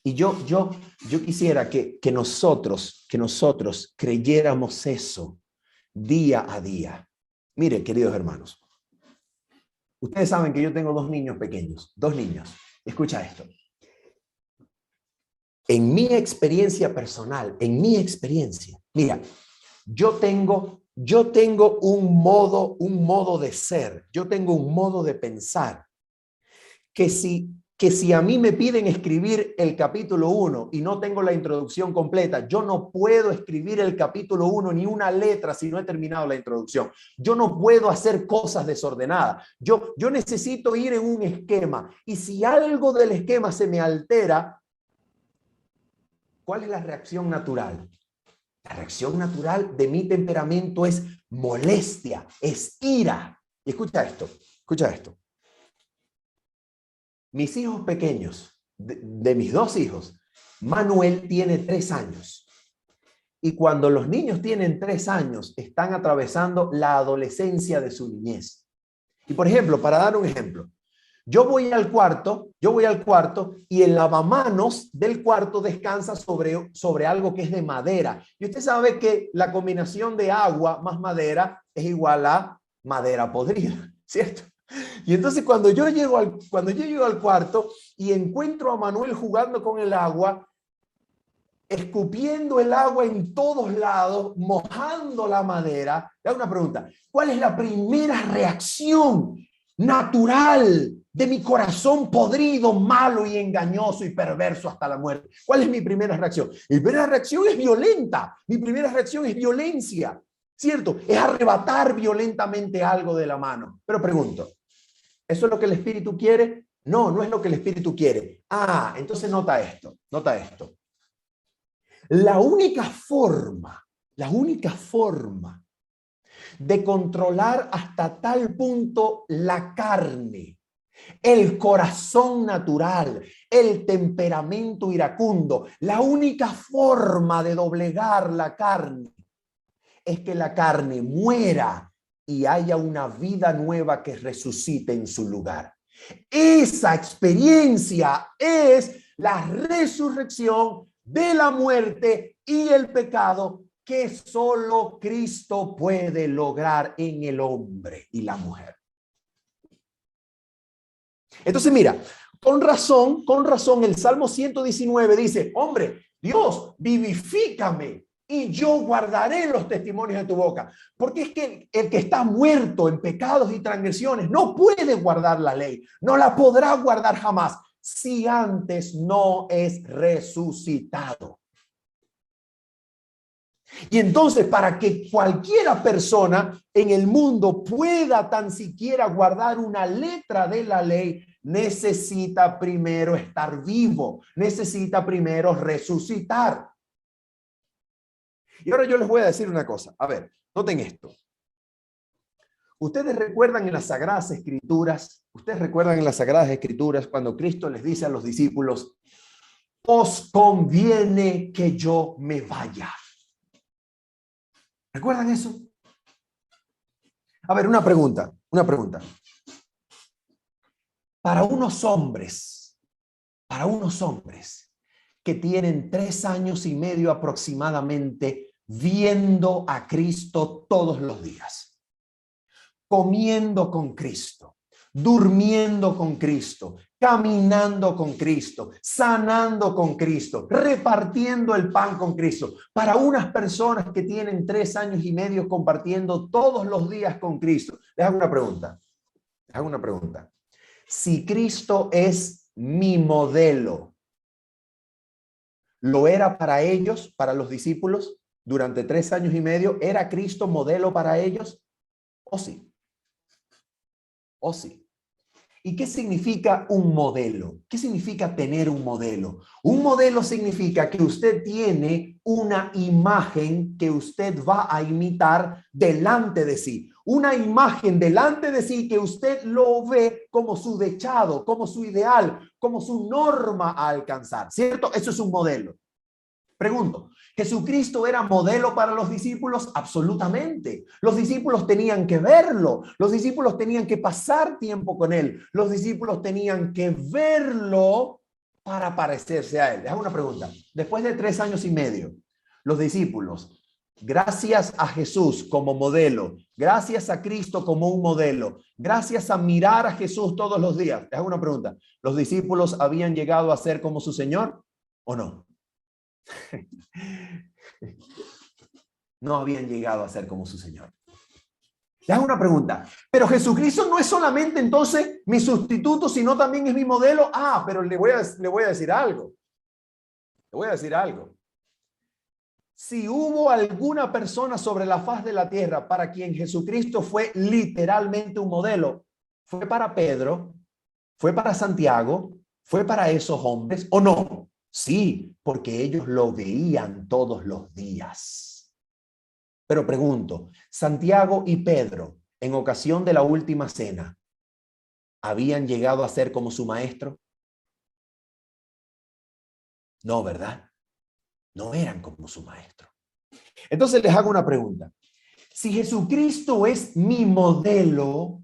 Y yo quisiera que nosotros creyéramos eso día a día. Mire, queridos hermanos, ustedes saben que yo tengo dos niños pequeños, dos niños. Escucha esto. En mi experiencia personal, mira, yo tengo un modo de ser, yo tengo un modo de pensar, que si a mí me piden escribir el capítulo 1 y no tengo la introducción completa, yo no puedo escribir el capítulo 1 ni una letra si no he terminado la introducción. Yo no puedo hacer cosas desordenadas. Yo necesito ir en un esquema, y si algo del esquema se me altera, ¿cuál es la reacción natural? La reacción natural de mi temperamento es molestia, es ira. Y escucha esto. Mis hijos pequeños, de mis dos hijos, Manuel tiene 3 años. Y cuando los niños tienen 3 años, están atravesando la adolescencia de su niñez. Y por ejemplo, para dar un ejemplo, yo voy al cuarto y el lavamanos del cuarto descansa sobre algo que es de madera. Y usted sabe que la combinación de agua más madera es igual a madera podrida, ¿cierto? Y entonces cuando yo llego al cuarto y encuentro a Manuel jugando con el agua, escupiendo el agua en todos lados, mojando la madera, le hago una pregunta: ¿cuál es la primera reacción natural de mi corazón podrido, malo y engañoso y perverso hasta la muerte? ¿Cuál es mi primera reacción? Mi primera reacción es violenta. Mi primera reacción es violencia, ¿cierto? Es arrebatar violentamente algo de la mano. Pero pregunto, ¿eso es lo que el Espíritu quiere? No, no es lo que el Espíritu quiere. Entonces nota esto. La única forma de controlar hasta tal punto la carne, el corazón natural, el temperamento iracundo, la única forma de doblegar la carne es que la carne muera y haya una vida nueva que resucite en su lugar. Esa experiencia es la resurrección de la muerte y el pecado que solo Cristo puede lograr en el hombre y la mujer. Entonces mira, con razón el Salmo 119 dice: hombre, Dios, vivifícame y yo guardaré los testimonios de tu boca. Porque es que el que está muerto en pecados y transgresiones no puede guardar la ley, no la podrá guardar jamás si antes no es resucitado. Y entonces, para que cualquiera persona en el mundo pueda tan siquiera guardar una letra de la ley, necesita primero estar vivo, necesita primero resucitar. Y ahora yo les voy a decir una cosa. A ver, noten esto. Ustedes recuerdan en las Sagradas Escrituras, cuando Cristo les dice a los discípulos: os conviene que yo me vaya. ¿Recuerdan eso? A ver, una pregunta. Para unos hombres que tienen 3 años y medio aproximadamente viendo a Cristo todos los días, comiendo con Cristo, durmiendo con Cristo, caminando con Cristo, sanando con Cristo, repartiendo el pan con Cristo. Para unas personas que tienen 3 años y medio compartiendo todos los días con Cristo. Les hago una pregunta. Les hago una pregunta. Si Cristo es mi modelo, ¿lo era para ellos, para los discípulos, durante 3 años y medio? ¿Era Cristo modelo para ellos? ¿O sí? ¿O sí? ¿Y qué significa un modelo? ¿Qué significa tener un modelo? Un modelo significa que usted tiene una imagen que usted va a imitar delante de sí. Una imagen delante de sí que usted lo ve como su dechado, como su ideal, como su norma a alcanzar, ¿cierto? Eso es un modelo. Pregunto, ¿Jesucristo era modelo para los discípulos? Absolutamente. Los discípulos tenían que verlo. Los discípulos tenían que pasar tiempo con él. Los discípulos tenían que verlo para parecerse a él. Les hago una pregunta. Después de 3 años y medio, los discípulos, gracias a Jesús como modelo, gracias a Cristo como un modelo, gracias a mirar a Jesús todos los días, les hago una pregunta. ¿Los discípulos habían llegado a ser como su Señor o no? No habían llegado a ser como su Señor. Le hago una pregunta. Pero Jesucristo no es solamente entonces mi sustituto, sino también es mi modelo. Ah, pero le voy a decir algo. Le voy a decir algo. Si hubo alguna persona sobre la faz de la tierra para quien Jesucristo fue literalmente un modelo, fue para Pedro, fue para Santiago, fue para esos hombres, ¿o no? Sí, porque ellos lo veían todos los días. Pero pregunto, Santiago y Pedro, en ocasión de la última cena, ¿habían llegado a ser como su maestro? No, ¿verdad? No eran como su maestro. Entonces les hago una pregunta. Si Jesucristo es mi modelo,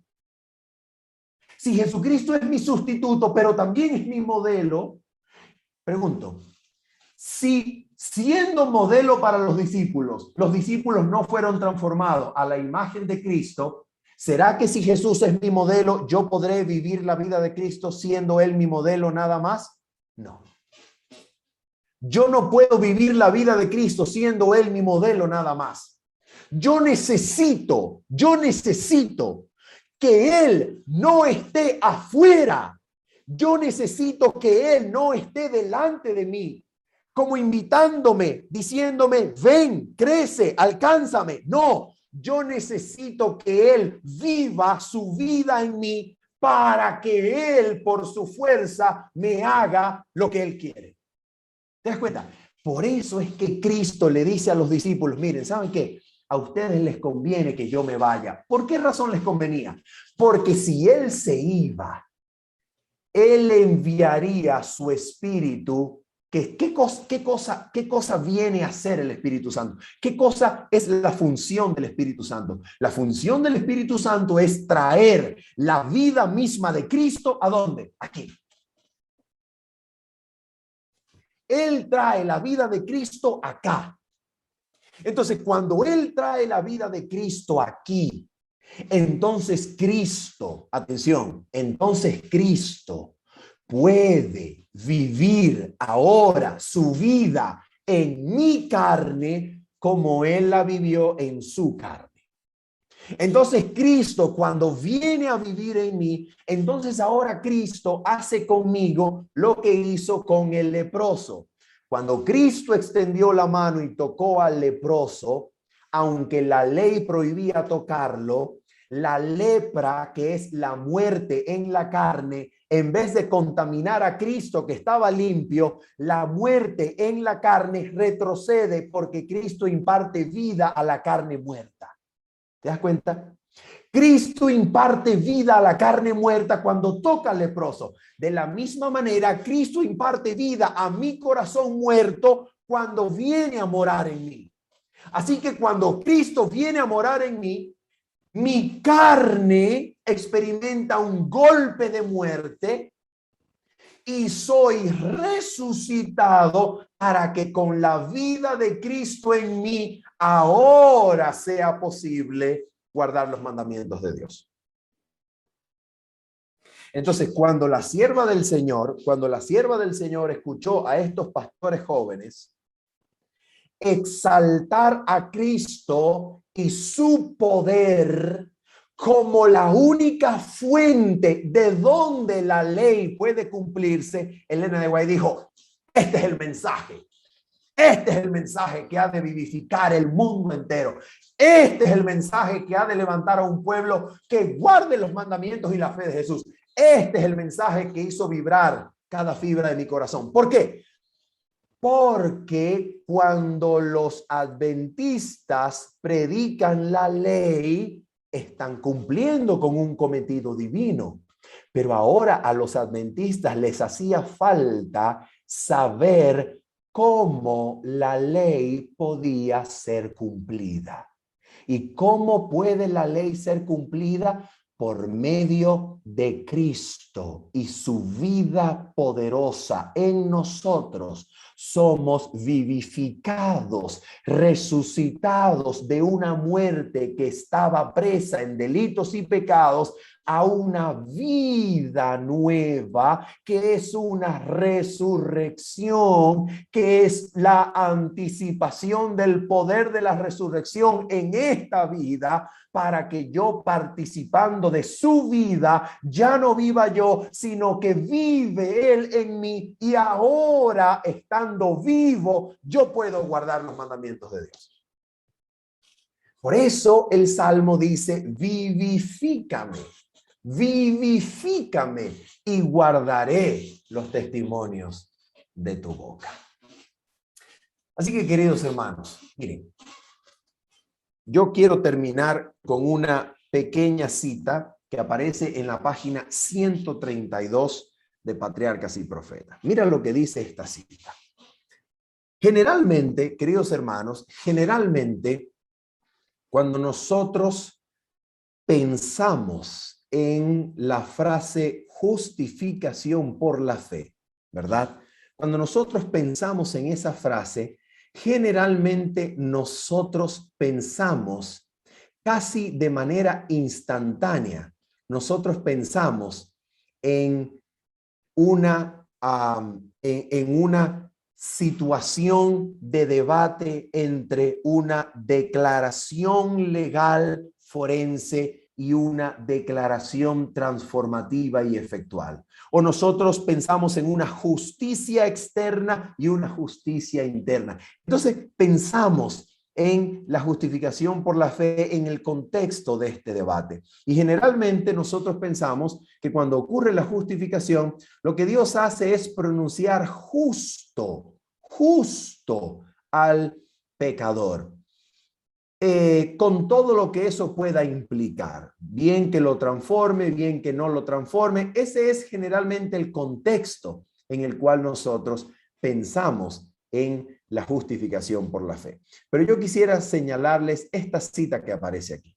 si Jesucristo es mi sustituto, pero también es mi modelo, pregunto, si siendo modelo para los discípulos no fueron transformados a la imagen de Cristo, ¿será que si Jesús es mi modelo, yo podré vivir la vida de Cristo siendo Él mi modelo nada más? No. Yo no puedo vivir la vida de Cristo siendo Él mi modelo nada más. Yo necesito que Él no esté afuera. Yo necesito que Él no esté delante de mí, como invitándome, diciéndome, ven, crece, alcánzame. No, yo necesito que Él viva su vida en mí para que Él, por su fuerza, me haga lo que Él quiere. ¿Te das cuenta? Por eso es que Cristo le dice a los discípulos, miren, ¿saben qué? A ustedes les conviene que yo me vaya. ¿Por qué razón les convenía? Porque si Él se iba, Él enviaría su Espíritu. ¿Qué cosa viene a hacer el Espíritu Santo? ¿Qué cosa es la función del Espíritu Santo? La función del Espíritu Santo es traer la vida misma de Cristo. ¿A dónde? Aquí. Él trae la vida de Cristo acá. Entonces, cuando Él trae la vida de Cristo aquí, entonces Cristo, atención, entonces Cristo puede vivir ahora su vida en mi carne como Él la vivió en su carne. Entonces Cristo, cuando viene a vivir en mí, entonces ahora Cristo hace conmigo lo que hizo con el leproso. Cuando Cristo extendió la mano y tocó al leproso, aunque la ley prohibía tocarlo, la lepra, que es la muerte en la carne, en vez de contaminar a Cristo que estaba limpio, la muerte en la carne retrocede porque Cristo imparte vida a la carne muerta. ¿Te das cuenta? Cristo imparte vida a la carne muerta cuando toca al leproso. De la misma manera, Cristo imparte vida a mi corazón muerto cuando viene a morar en mí. Así que cuando Cristo viene a morar en mí, mi carne experimenta un golpe de muerte y soy resucitado para que con la vida de Cristo en mí ahora sea posible guardar los mandamientos de Dios. Entonces, cuando la sierva del Señor escuchó a estos pastores jóvenes exaltar a Cristo y su poder como la única fuente de donde la ley puede cumplirse, Elena de White dijo, este es el mensaje. Este es el mensaje que ha de vivificar el mundo entero. Este es el mensaje que ha de levantar a un pueblo que guarde los mandamientos y la fe de Jesús. Este es el mensaje que hizo vibrar cada fibra de mi corazón. ¿Por qué? Porque cuando los adventistas predican la ley, están cumpliendo con un cometido divino. Pero ahora a los adventistas les hacía falta saber cómo la ley podía ser cumplida. ¿Y cómo puede la ley ser cumplida? Por medio de Cristo y su vida poderosa en nosotros. Somos vivificados, resucitados de una muerte que estaba presa en delitos y pecados a una vida nueva, que es una resurrección, que es la anticipación del poder de la resurrección en esta vida, para que yo, participando de su vida, ya no viva yo, sino que vive Él en mí, y ahora, estando vivo, yo puedo guardar los mandamientos de Dios. Por eso el Salmo dice, vivifícame. Vivifícame y guardaré los testimonios de tu boca. Así que, queridos hermanos, miren, yo quiero terminar con una pequeña cita que aparece en la página 132 de Patriarcas y Profetas. Mira lo que dice esta cita. Generalmente, queridos hermanos, generalmente, cuando nosotros pensamos en la frase justificación por la fe, ¿verdad? Cuando nosotros pensamos en esa frase, generalmente nosotros pensamos casi de manera instantánea. Nosotros pensamos en una situación de debate entre una declaración legal forense y una declaración transformativa y efectual. O nosotros pensamos en una justicia externa y una justicia interna. Entonces pensamos en la justificación por la fe en el contexto de este debate. Y generalmente nosotros pensamos que cuando ocurre la justificación, lo que Dios hace es pronunciar justo al pecador. Con todo lo que eso pueda implicar, bien que lo transforme, bien que no lo transforme. Ese es generalmente el contexto en el cual nosotros pensamos en la justificación por la fe. Pero yo quisiera señalarles esta cita que aparece aquí.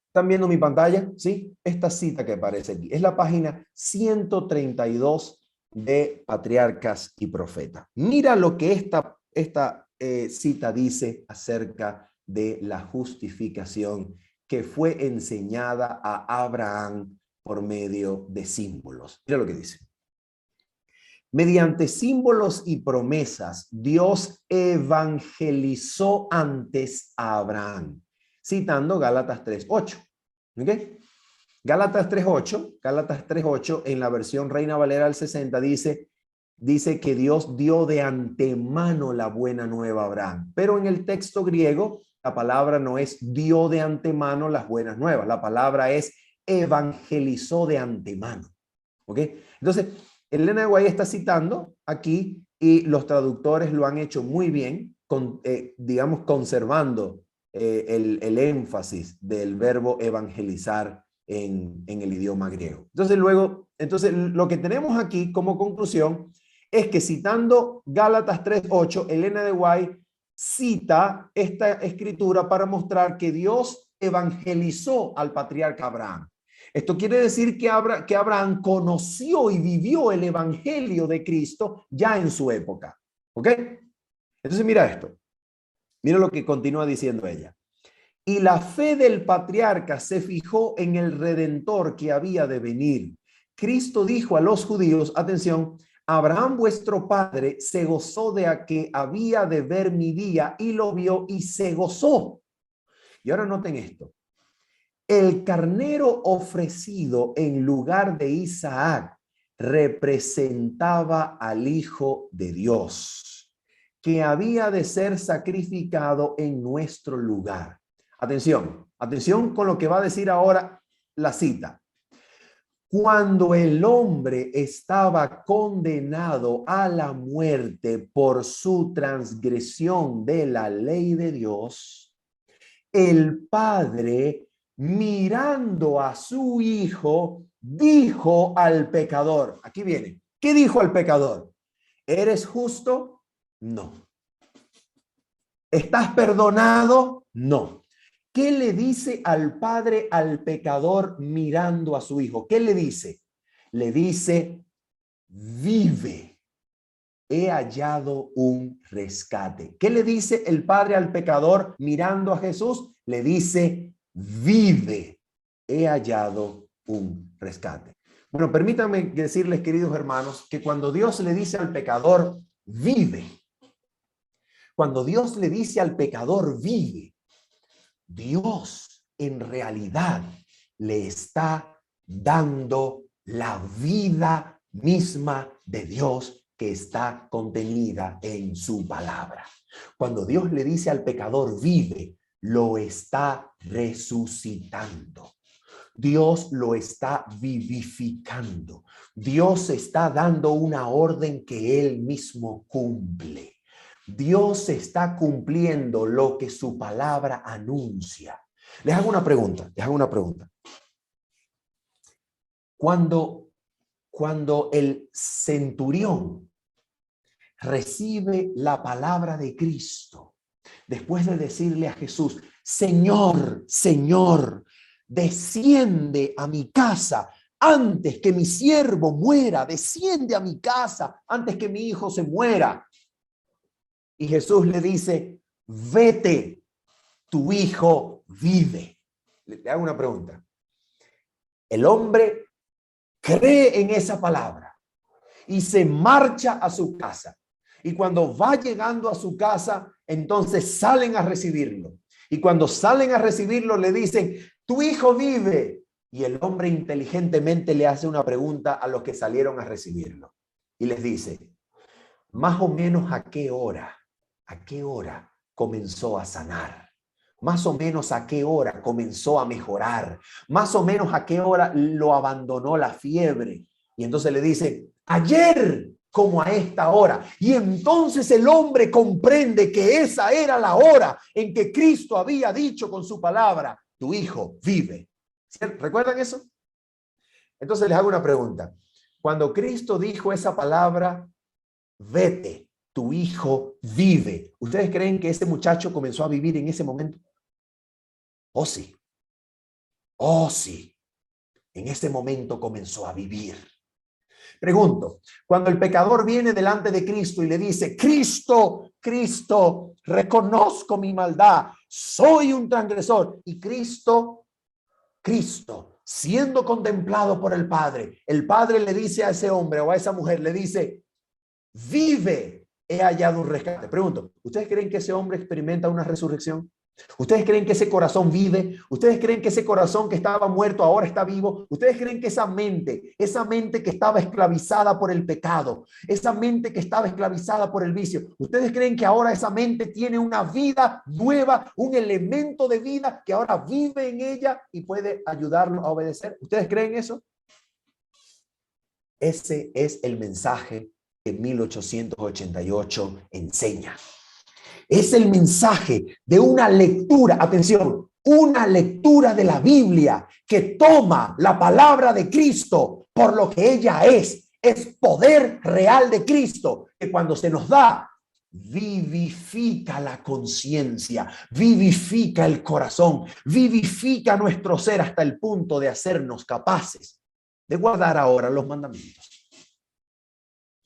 ¿Están viendo mi pantalla? Sí, esta cita que aparece aquí. Es la página 132 de Patriarcas y Profetas. Mira lo que esta cita dice acerca de la justificación que fue enseñada a Abraham por medio de símbolos. Mira lo que dice. Mediante símbolos y promesas, Dios evangelizó antes a Abraham, citando Gálatas 3:8. ¿Ok? Gálatas 3:8 en la versión Reina Valera del 60 dice que Dios dio de antemano la buena nueva a Abraham. Pero en el texto griego, la palabra no es dio de antemano las buenas nuevas. La palabra es evangelizó de antemano. ¿Ok? Entonces, Elena de White está citando aquí y los traductores lo han hecho muy bien, digamos, conservando el énfasis del verbo evangelizar en el idioma griego. Entonces, lo que tenemos aquí como conclusión es que, citando Gálatas 3:8, Elena de White cita esta escritura para mostrar que Dios evangelizó al patriarca Abraham. Esto quiere decir que Abraham conoció y vivió el evangelio de Cristo ya en su época. ¿Ok? Entonces mira esto. Mira lo que continúa diciendo ella. Y la fe del patriarca se fijó en el Redentor que había de venir. Cristo dijo a los judíos, atención, Abraham vuestro padre se gozó de a que había de ver mi día y lo vio y se gozó. Y ahora noten esto. El carnero ofrecido en lugar de Isaac representaba al Hijo de Dios, que había de ser sacrificado en nuestro lugar. Atención, atención con lo que va a decir ahora la cita. Cuando el hombre estaba condenado a la muerte por su transgresión de la ley de Dios, el Padre, mirando a su Hijo, dijo al pecador, aquí viene, ¿qué dijo al pecador? ¿Eres justo? No. ¿Estás perdonado? No. ¿Qué le dice al padre al pecador mirando a su hijo? ¿Qué le dice? Le dice, vive, he hallado un rescate. ¿Qué le dice el padre al pecador mirando a Jesús? Le dice, vive, he hallado un rescate. Bueno, permítanme decirles, queridos hermanos, que cuando Dios le dice al pecador, vive, cuando Dios le dice al pecador, vive, Dios en realidad le está dando la vida misma de Dios que está contenida en su palabra. Cuando Dios le dice al pecador vive, lo está resucitando. Dios lo está vivificando. Dios está dando una orden que Él mismo cumple. Dios está cumpliendo lo que su palabra anuncia. Les hago una pregunta, Cuando el centurión recibe la palabra de Cristo, después de decirle a Jesús, Señor, Señor, desciende a mi casa antes que mi siervo muera, desciende a mi casa antes que mi hijo se muera. Y Jesús le dice, vete, tu hijo vive. Le hago una pregunta. El hombre cree en esa palabra y se marcha a su casa. Y cuando va llegando a su casa, entonces salen a recibirlo. Y cuando salen a recibirlo, le dicen, tu hijo vive. Y el hombre inteligentemente le hace una pregunta a los que salieron a recibirlo. Y les dice, más o menos ¿a qué hora comenzó a sanar? Más o menos ¿a qué hora comenzó a mejorar? Más o menos ¿a qué hora lo abandonó la fiebre? Y entonces le dice, ayer como a esta hora. Y entonces el hombre comprende que esa era la hora en que Cristo había dicho con su palabra, tu hijo vive. ¿Cierto? ¿Recuerdan eso? Entonces les hago una pregunta. Cuando Cristo dijo esa palabra, vete, tu hijo vive. ¿Ustedes creen que ese muchacho comenzó a vivir en ese momento? Oh, sí. Oh, sí. En ese momento comenzó a vivir. Pregunto, cuando el pecador viene delante de Cristo y le dice, Cristo, Cristo, reconozco mi maldad, soy un transgresor. Y Cristo, siendo contemplado por el Padre le dice a ese hombre o a esa mujer, le dice, vive, he hallado un rescate. Pregunto, ¿ustedes creen que ese hombre experimenta una resurrección? ¿Ustedes creen que ese corazón vive? ¿Ustedes creen que ese corazón que estaba muerto ahora está vivo? ¿Ustedes creen que esa mente que estaba esclavizada por el pecado, esa mente que estaba esclavizada por el vicio, ¿ustedes creen que ahora esa mente tiene una vida nueva, un elemento de vida que ahora vive en ella y puede ayudarlo a obedecer? ¿Ustedes creen eso? Ese es el mensaje que 1888 enseña. Es el mensaje de una lectura, atención, una lectura de la Biblia que toma la palabra de Cristo por lo que ella es poder real de Cristo, que cuando se nos da, vivifica la conciencia, vivifica el corazón, vivifica nuestro ser hasta el punto de hacernos capaces de guardar ahora los mandamientos,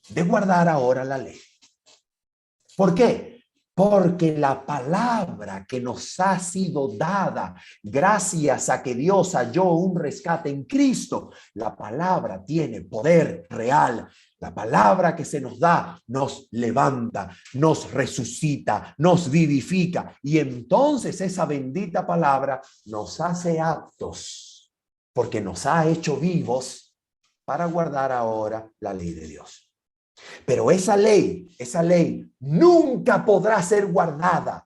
de guardar ahora la ley. ¿Por qué? Porque la palabra que nos ha sido dada, gracias a que Dios halló un rescate en Cristo, la palabra tiene poder real. La palabra que se nos da nos levanta, nos resucita, nos vivifica. Y entonces esa bendita palabra nos hace aptos, porque nos ha hecho vivos para guardar ahora la ley de Dios. Pero esa ley nunca podrá ser guardada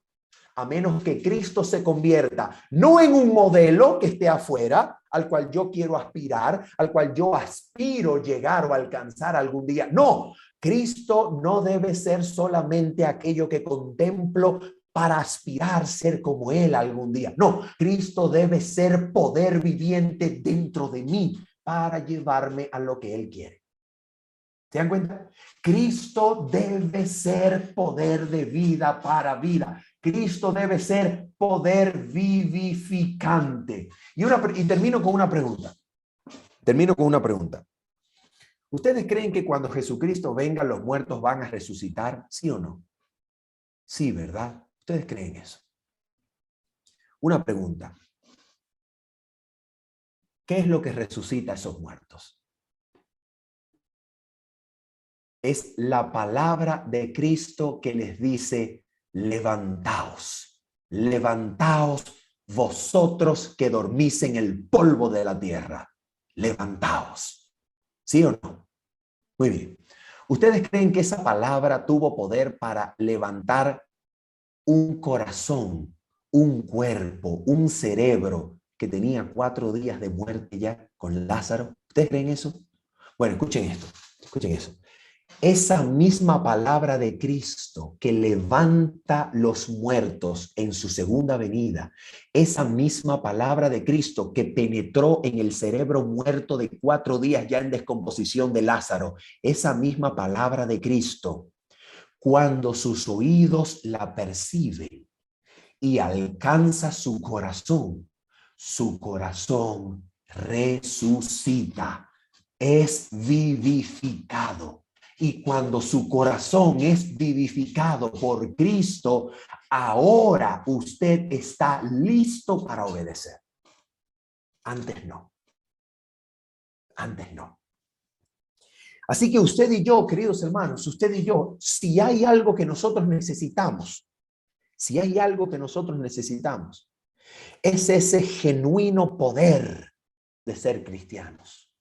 a menos que Cristo se convierta no en un modelo que esté afuera, al cual yo quiero aspirar, al cual yo aspiro llegar o alcanzar algún día. No, Cristo no debe ser solamente aquello que contemplo para aspirar a ser como Él algún día. No, Cristo debe ser poder viviente dentro de mí para llevarme a lo que Él quiere. ¿Se dan cuenta? Cristo debe ser poder de vida para vida. Cristo debe ser poder vivificante. Y termino con una pregunta. ¿Ustedes creen que cuando Jesucristo venga los muertos van a resucitar? ¿Sí o no? Sí, ¿verdad? ¿Ustedes creen eso? Una pregunta. ¿Qué es lo que resucita a esos muertos? Es la palabra de Cristo que les dice, levantaos, levantaos vosotros que dormís en el polvo de la tierra, levantaos. ¿Sí o no? Muy bien. ¿Ustedes creen que esa palabra tuvo poder para levantar un corazón, un cuerpo, un cerebro que tenía 4 días de muerte ya con Lázaro? ¿Ustedes creen eso? Bueno, escuchen esto, escuchen eso. Esa misma palabra de Cristo que levanta los muertos en su segunda venida, esa misma palabra de Cristo que penetró en el cerebro muerto de 4 días ya en descomposición de Lázaro, esa misma palabra de Cristo, cuando sus oídos la perciben y alcanza su corazón resucita, es vivificado. Y cuando su corazón es vivificado por Cristo, ahora usted está listo para obedecer. Antes no. Antes no. Así que usted y yo, queridos hermanos, usted y yo, si hay algo que nosotros necesitamos, es ese genuino poder de ser cristianos.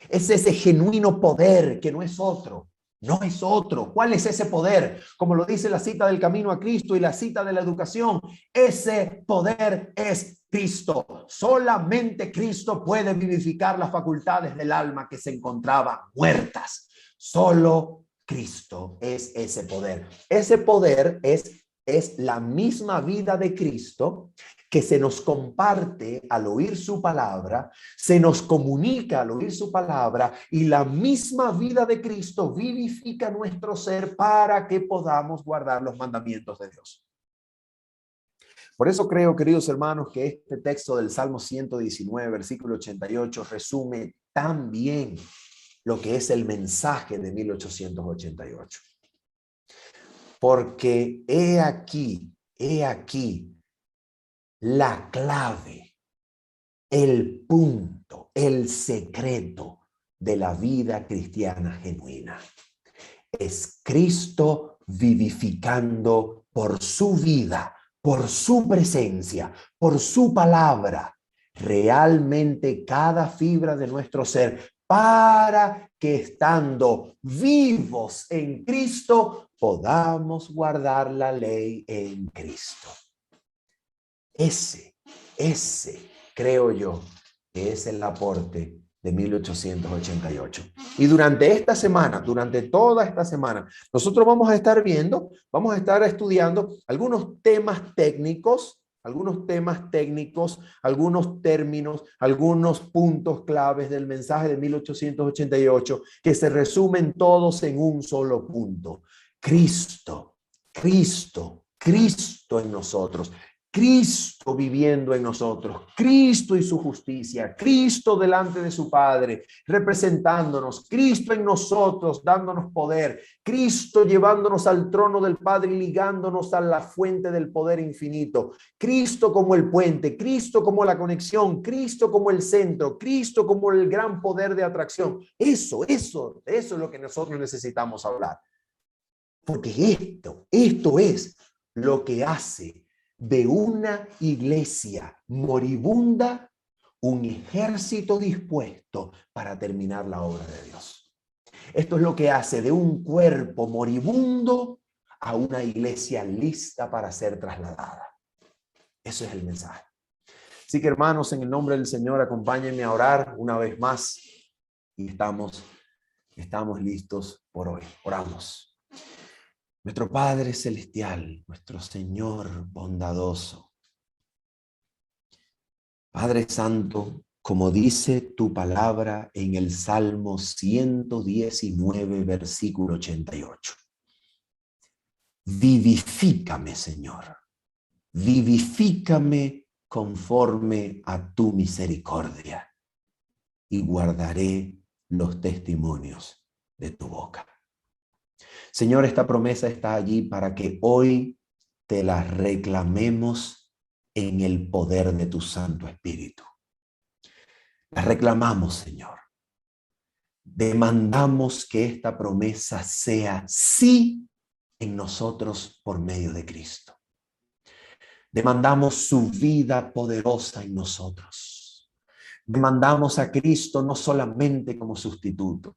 Es ese genuino poder que no es otro. No es otro. ¿Cuál es ese poder? Como lo dice la cita del Camino a Cristo y la cita de la educación, ese poder es Cristo. Solamente Cristo puede vivificar las facultades del alma que se encontraban muertas. Solo Cristo es ese poder. Ese poder es la misma vida de Cristo que se nos comparte al oír su palabra, se nos comunica al oír su palabra, y la misma vida de Cristo vivifica nuestro ser para que podamos guardar los mandamientos de Dios. Por eso creo, queridos hermanos, que este texto del Salmo 119, versículo 88, resume tan bien lo que es el mensaje de 1888. Porque he aquí la clave, el punto, el secreto de la vida cristiana genuina. Es Cristo vivificando por su vida, por su presencia, por su palabra, realmente cada fibra de nuestro ser, para que estando vivos en Cristo, podamos guardar la ley en Cristo. Ese, creo yo, que es el aporte de 1888. Y durante toda esta semana, nosotros vamos a estar estudiando algunos temas técnicos, algunos términos, algunos puntos claves del mensaje de 1888 que se resumen todos en un solo punto. Cristo en nosotros. Cristo viviendo en nosotros, Cristo y su justicia, Cristo delante de su Padre, representándonos, Cristo en nosotros, dándonos poder, Cristo llevándonos al trono del Padre y ligándonos a la fuente del poder infinito, Cristo como el puente, Cristo como la conexión, Cristo como el centro, Cristo como el gran poder de atracción. Eso es lo que nosotros necesitamos hablar. Porque esto es lo que hace de una iglesia moribunda un ejército dispuesto para terminar la obra de Dios. Esto es lo que hace de un cuerpo moribundo a una iglesia lista para ser trasladada. Eso es el mensaje. Así que, hermanos, en el nombre del Señor, acompáñenme a orar una vez más y estamos listos por hoy. Oramos. Nuestro Padre Celestial, nuestro Señor bondadoso, Padre Santo, como dice tu palabra en el Salmo 119, versículo 88. Vivifícame, Señor, vivifícame conforme a tu misericordia y guardaré los testimonios de tu boca. Señor, esta promesa está allí para que hoy te la reclamemos en el poder de tu Santo Espíritu. La reclamamos, Señor. Demandamos que esta promesa sea sí en nosotros por medio de Cristo. Demandamos su vida poderosa en nosotros. Demandamos a Cristo no solamente como sustituto,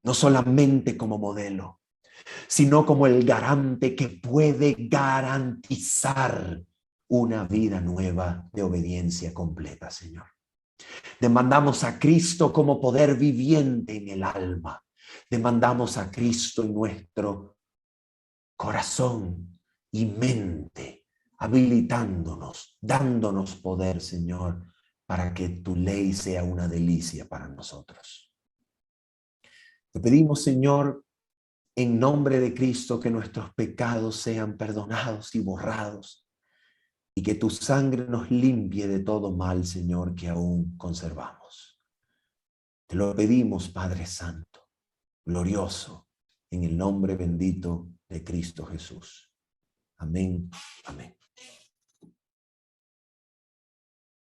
no solamente como modelo, sino como el garante que puede garantizar una vida nueva de obediencia completa, Señor. Demandamos a Cristo como poder viviente en el alma. Demandamos a Cristo en nuestro corazón y mente, habilitándonos, dándonos poder, Señor, para que tu ley sea una delicia para nosotros. Te pedimos, Señor, en nombre de Cristo, que nuestros pecados sean perdonados y borrados y que tu sangre nos limpie de todo mal, Señor, que aún conservamos. Te lo pedimos, Padre Santo, glorioso, en el nombre bendito de Cristo Jesús. Amén. Amén.